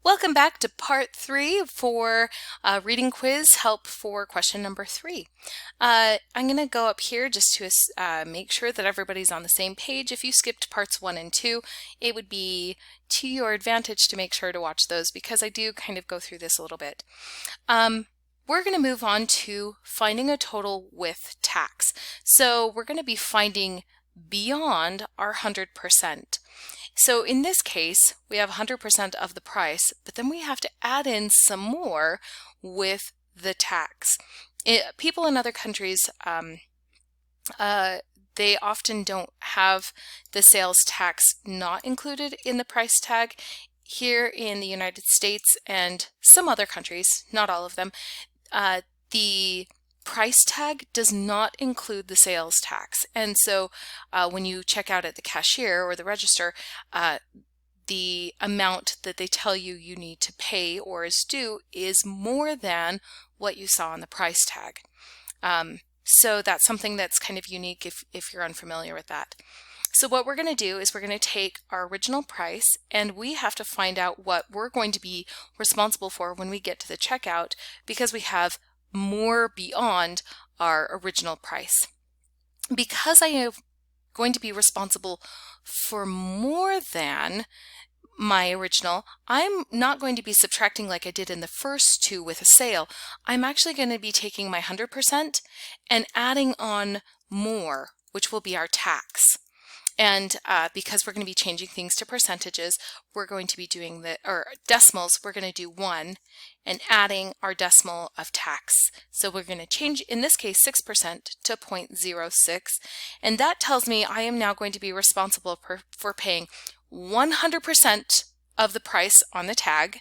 Welcome back to part 3 for reading quiz help for question number 3. I'm going to go up here just to make sure that everybody's on the same page. If you skipped parts 1 and 2, it would be to your advantage to make sure to watch those because I do kind of go through this a little bit. We're going to move on to finding a total with tax. So we're going to be finding beyond our 100%. So in this case, we have 100% of the price, but then we have to add in some more with the tax. People in other countries, they often don't have the sales tax not included in the price tag. Here in the United States and some other countries, not all of them, the price tag does not include the sales tax. And so when you check out at the cashier or the register, the amount that they tell you you need to pay or is due is more than what you saw on the price tag. So that's something that's kind of unique if you're unfamiliar with that. So what we're going to do is we're going to take our original price and we have to find out what we're going to be responsible for when we get to the checkout because we have more beyond our original price. Because I am going to be responsible for more than my original, I'm not going to be subtracting like I did in the first two with a sale. I'm actually going to be taking my 100% and adding on more, which will be our tax. And because we're going to be changing things to percentages, we're going to be doing decimals, we're going to do 1 and adding our decimal of tax. So we're going to change, in this case, 6% to 0.06. And that tells me I am now going to be responsible for paying 100% of the price on the tag,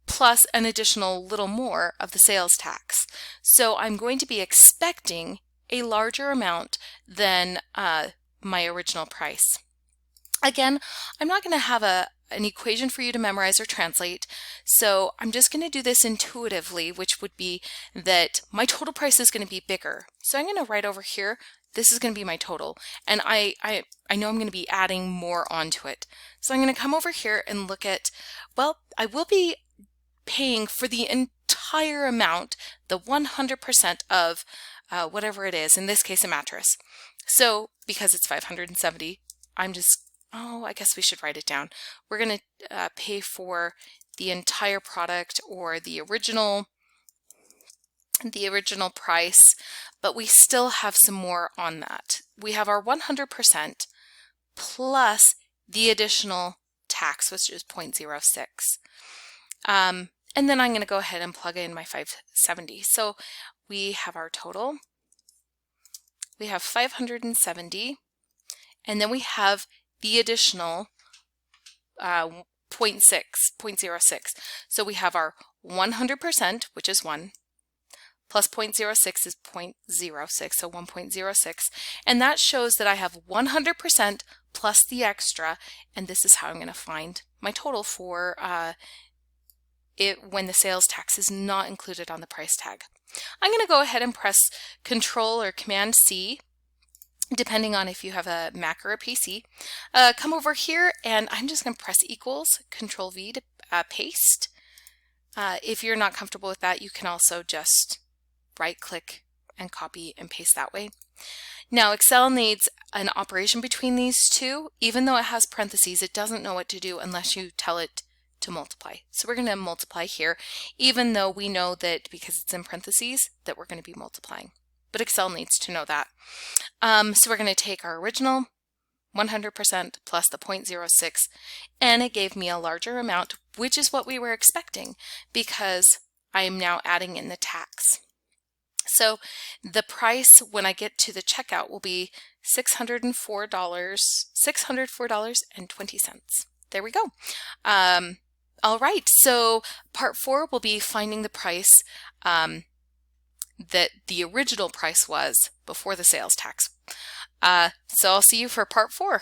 plus an additional little more of the sales tax. So I'm going to be expecting a larger amount than my original price. Again, I'm not going to have an equation for you to memorize or translate, so I'm just going to do this intuitively, which would be that my total price is going to be bigger. So I'm going to write over here, this is going to be my total, and I know I'm going to be adding more onto it. So I'm going to come over here and look at, well, I will be paying for the entire amount, the 100% of whatever it is, in this case a mattress. So because it's 570, I guess we should write it down. We're going to pay for the entire product or the original price, but we still have some more on that. We have our 100% plus the additional tax, which is 0.06. And then I'm going to go ahead and plug in my 570. So we have our total. We have 570, and then we have the additional 0.06. So we have our 100%, which is 1, plus 0.06 is 0.06, so 1.06. And that shows that I have 100% plus the extra, and this is how I'm going to find my total for when the sales tax is not included on the price tag. I'm going to go ahead and press Control or Command C, depending on if you have a Mac or a PC. Come over here and I'm just going to press equals, Control V to paste. If you're not comfortable with that, you can also just right click and copy and paste that way. Now Excel needs an operation between these two. Even though it has parentheses, it doesn't know what to do unless you tell it to multiply. So we're going to multiply here, even though we know that because it's in parentheses that we're going to be multiplying. But Excel needs to know that. So we're going to take our original 100% plus the 0.06, and it gave me a larger amount, which is what we were expecting because I am now adding in the tax. So the price when I get to the checkout will be $604.20. There we go. All right, so part 4 will be finding the price that the original price was before the sales tax. So I'll see you for part 4.